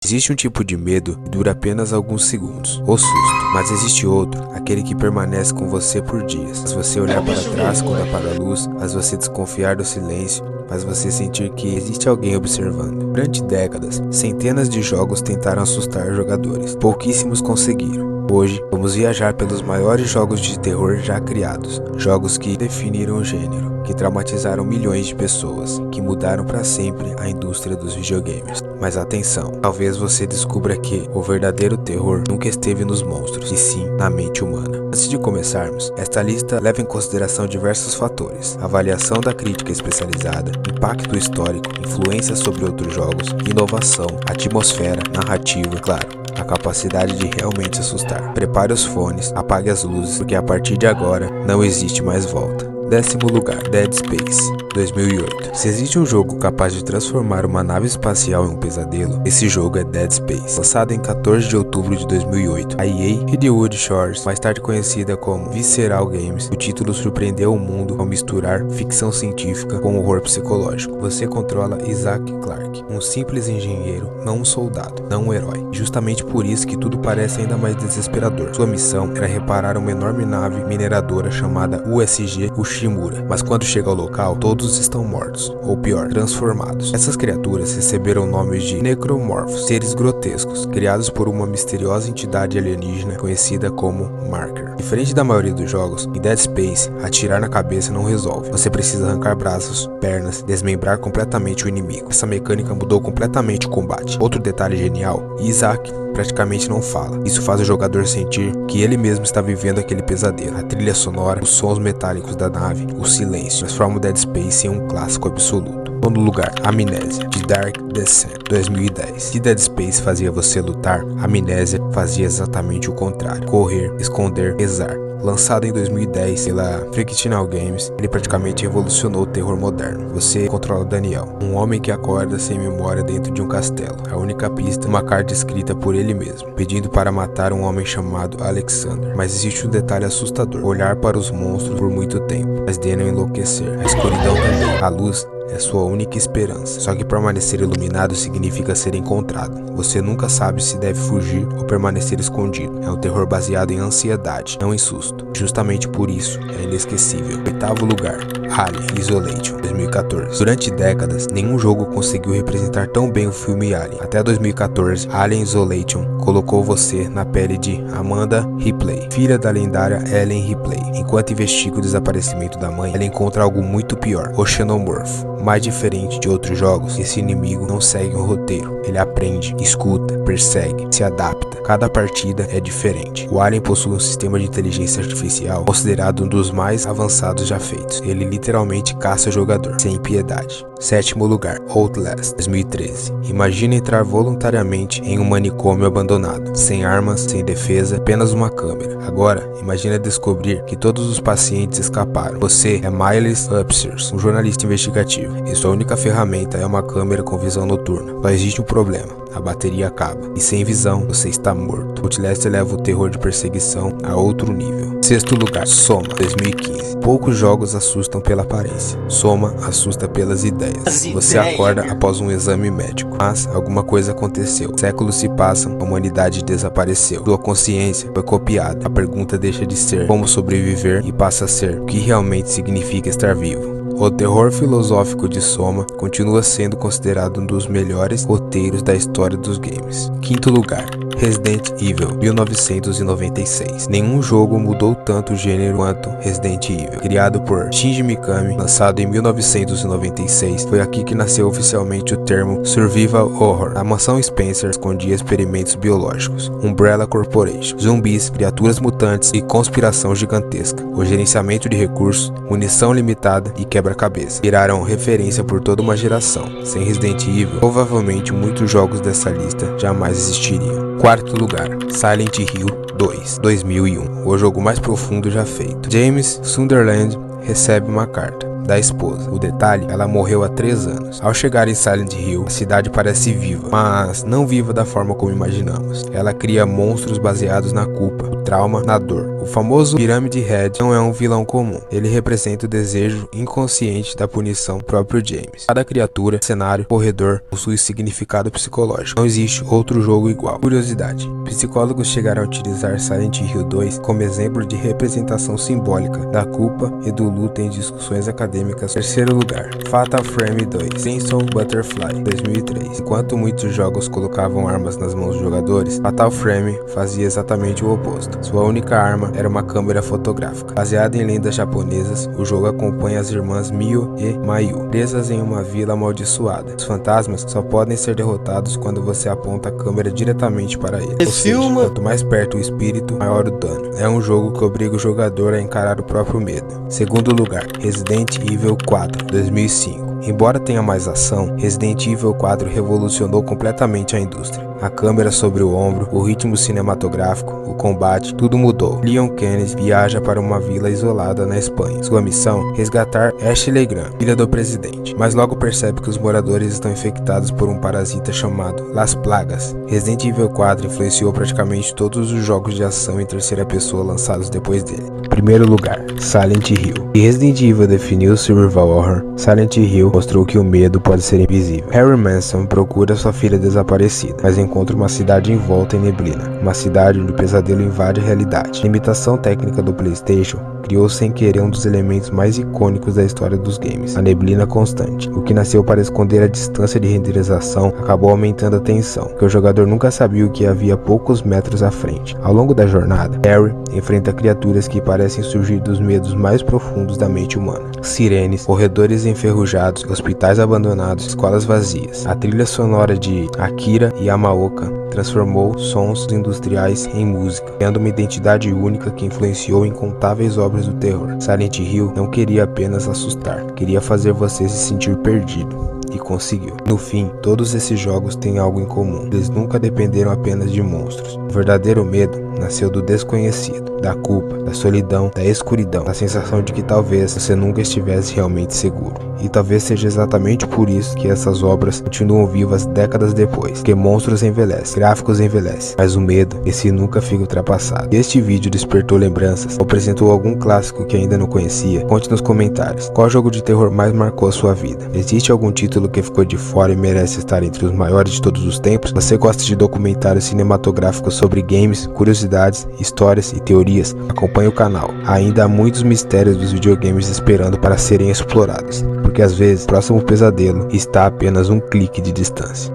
Existe um tipo de medo que dura apenas alguns segundos, o susto, mas existe outro, aquele que permanece com você por dias. Faz você olhar para trás quando apaga a luz, faz você desconfiar do silêncio, faz você sentir que existe alguém observando. Durante décadas, centenas de jogos tentaram assustar jogadores, pouquíssimos conseguiram. Hoje, vamos viajar pelos maiores jogos de terror já criados, jogos que definiram o gênero, que traumatizaram milhões de pessoas, que mudaram para sempre a indústria dos videogames. Mas atenção, talvez você descubra que o verdadeiro terror nunca esteve nos monstros, e sim na mente humana. Antes de começarmos, esta lista leva em consideração diversos fatores: avaliação da crítica especializada, impacto histórico, influência sobre outros jogos, inovação, atmosfera, narrativa e, claro, a capacidade de realmente assustar. Prepare os fones, apague as luzes, porque a partir de agora não existe mais volta. 10º lugar, Dead Space, 2008. Se existe um jogo capaz de transformar uma nave espacial em um pesadelo, esse jogo é Dead Space. Lançado em 14 de outubro de 2008, a EA Redwood Shores, mais tarde conhecida como Visceral Games, o título surpreendeu o mundo ao misturar ficção científica com horror psicológico. Você controla Isaac Clarke, um simples engenheiro, não um soldado, não um herói. Justamente por isso que tudo parece ainda mais desesperador. Sua missão era reparar uma enorme nave mineradora chamada USG Ushimura, mas quando chega ao local, todos estão mortos, ou pior, transformados. Essas criaturas receberam nomes de necromorphos, seres grotescos, criados por uma misteriosa entidade alienígena conhecida como Marker. Diferente da maioria dos jogos, em Dead Space, atirar na cabeça não resolve. Você precisa arrancar braços, pernas, desmembrar completamente o inimigo. Essa mecânica mudou completamente o combate. Outro detalhe genial, Isaac praticamente não fala. Isso faz o jogador sentir que ele mesmo está vivendo aquele pesadelo. A trilha sonora, os sons metálicos da nave, o silêncio, transforma o Dead Space em um clássico absoluto. Nono lugar, Amnésia, de Dark Descent, 2010. Se Dead Space fazia você lutar, Amnésia fazia exatamente o contrário: correr, esconder, rezar. Lançado em 2010 pela Frictional Games, ele praticamente revolucionou o terror moderno. Você controla Daniel, um homem que acorda sem memória dentro de um castelo. A única pista é uma carta escrita por ele mesmo, pedindo para matar um homem chamado Alexander. Mas existe um detalhe assustador: olhar para os monstros por muito tempo, mas de não enlouquecer. A escuridão também. A luz é sua única esperança. Só que permanecer iluminado significa ser encontrado. Você nunca sabe se deve fugir ou permanecer escondido. É um terror baseado em ansiedade, não em susto. Justamente por isso, é inesquecível. 8º lugar, Alien Isolation, 2014. Durante décadas, nenhum jogo conseguiu representar tão bem o filme Alien. Até 2014, Alien Isolation colocou você na pele de Amanda Ripley, filha da lendária Ellen Ripley. Enquanto investiga o desaparecimento da mãe, ela encontra algo muito pior: o xenomorfo. Mais diferente de outros jogos, esse inimigo não segue um roteiro. Ele aprende, escuta, persegue, se adapta. Cada partida é diferente. O Alien possui um sistema de inteligência artificial considerado um dos mais avançados já feitos. Ele literalmente caça o jogador, sem piedade. 7º lugar, Outlast, 2013. Imagine entrar voluntariamente em um manicômio abandonado, sem armas, sem defesa, apenas uma câmera. Agora, imagine descobrir que todos os pacientes escaparam. Você é Miles Upstairs, um jornalista investigativo, e sua única ferramenta é uma câmera com visão noturna. Só existe um problema: a bateria acaba, e sem visão, você está morto. Outlast leva o terror de perseguição a outro nível. 6º lugar, Soma, 2015. Poucos jogos assustam pela aparência. Soma assusta pelas ideias. Você acorda após um exame médico, mas alguma coisa aconteceu. Séculos se passam, a humanidade desapareceu. Sua consciência foi copiada. A pergunta deixa de ser como sobreviver e passa a ser o que realmente significa estar vivo. O terror filosófico de Soma continua sendo considerado um dos melhores roteiros da história dos games. 5º lugar, Resident Evil, 1996. Nenhum jogo mudou tanto o gênero quanto Resident Evil. Criado por Shinji Mikami, lançado em 1996, foi aqui que nasceu oficialmente o termo Survival Horror. A mansão Spencer escondia experimentos biológicos, Umbrella Corporation, zumbis, criaturas mutantes e conspiração gigantesca. O gerenciamento de recursos, munição limitada e quebra-cabeça viraram referência por toda uma geração. Sem Resident Evil, provavelmente muitos jogos dessa lista jamais existiriam. 4º lugar, Silent Hill 2, 2001, o jogo mais profundo já feito. James Sunderland recebe uma carta da esposa. O detalhe, ela morreu há 3 anos. Ao chegar em Silent Hill, a cidade parece viva, mas não viva da forma como imaginamos. Ela cria monstros baseados na culpa, o trauma, na dor. O famoso Pirâmide Head não é um vilão comum, ele representa o desejo inconsciente da punição do próprio James. Cada criatura, cenário, corredor possui significado psicológico, não existe outro jogo igual. Curiosidade: psicólogos chegaram a utilizar Silent Hill 2 como exemplo de representação simbólica da culpa e do luto em discussões acadêmicas. Terceiro lugar, Fatal Frame 2, Crimson Butterfly, 2003. Enquanto muitos jogos colocavam armas nas mãos dos jogadores, Fatal Frame fazia exatamente o oposto. Sua única arma era uma câmera fotográfica. Baseado em lendas japonesas, o jogo acompanha as irmãs Mio e Mayu, presas em uma vila amaldiçoada. Os fantasmas só podem ser derrotados quando você aponta a câmera diretamente para eles. Ou seja, quanto mais perto o espírito, maior o dano. É um jogo que obriga o jogador a encarar o próprio medo. Segundo lugar, Resident Evil 4, 2005. Embora tenha mais ação, Resident Evil 4 revolucionou completamente a indústria. A câmera sobre o ombro, o ritmo cinematográfico, o combate, tudo mudou. Leon Kennedy viaja para uma vila isolada na Espanha. Sua missão: resgatar Ashley Graham, filha do presidente. Mas logo percebe que os moradores estão infectados por um parasita chamado Las Plagas. Resident Evil 4 influenciou praticamente todos os jogos de ação em terceira pessoa lançados depois dele. Primeiro lugar, Silent Hill. E Resident Evil definiu o survival horror, Silent Hill mostrou que o medo pode ser invisível. Harry Manson procura sua filha desaparecida, mas encontra uma cidade envolta em neblina, uma cidade onde o pesadelo invade a realidade. A limitação técnica do PlayStation criou sem querer um dos elementos mais icônicos da história dos games, a neblina constante. O que nasceu para esconder a distância de renderização acabou aumentando a tensão, porque o jogador nunca sabia o que havia poucos metros à frente. Ao longo da jornada, Harry enfrenta criaturas que parecem surgir dos medos mais profundos da mente humana. Sirenes, corredores enferrujados, hospitais abandonados, escolas vazias. A trilha sonora de Akira Yamaoka transformou sons industriais em música, criando uma identidade única que influenciou incontáveis obras do terror. Silent Hill não queria apenas assustar, queria fazer você se sentir perdido. E conseguiu. No fim, todos esses jogos têm algo em comum. Eles nunca dependeram apenas de monstros. O verdadeiro medo nasceu do desconhecido, da culpa, da solidão, da escuridão, da sensação de que talvez você nunca estivesse realmente seguro. E talvez seja exatamente por isso que essas obras continuam vivas décadas depois. Porque monstros envelhecem, gráficos envelhecem, mas o medo, esse nunca fica ultrapassado. Este vídeo despertou lembranças, ou apresentou algum clássico que ainda não conhecia? Conte nos comentários. Qual jogo de terror mais marcou a sua vida? Existe algum título que ficou de fora e merece estar entre os maiores de todos os tempos? Você gosta de documentários cinematográficos sobre games, curiosidades, histórias e teorias? Acompanhe o canal. Ainda há muitos mistérios dos videogames esperando para serem explorados, porque às vezes o próximo pesadelo está a apenas um clique de distância.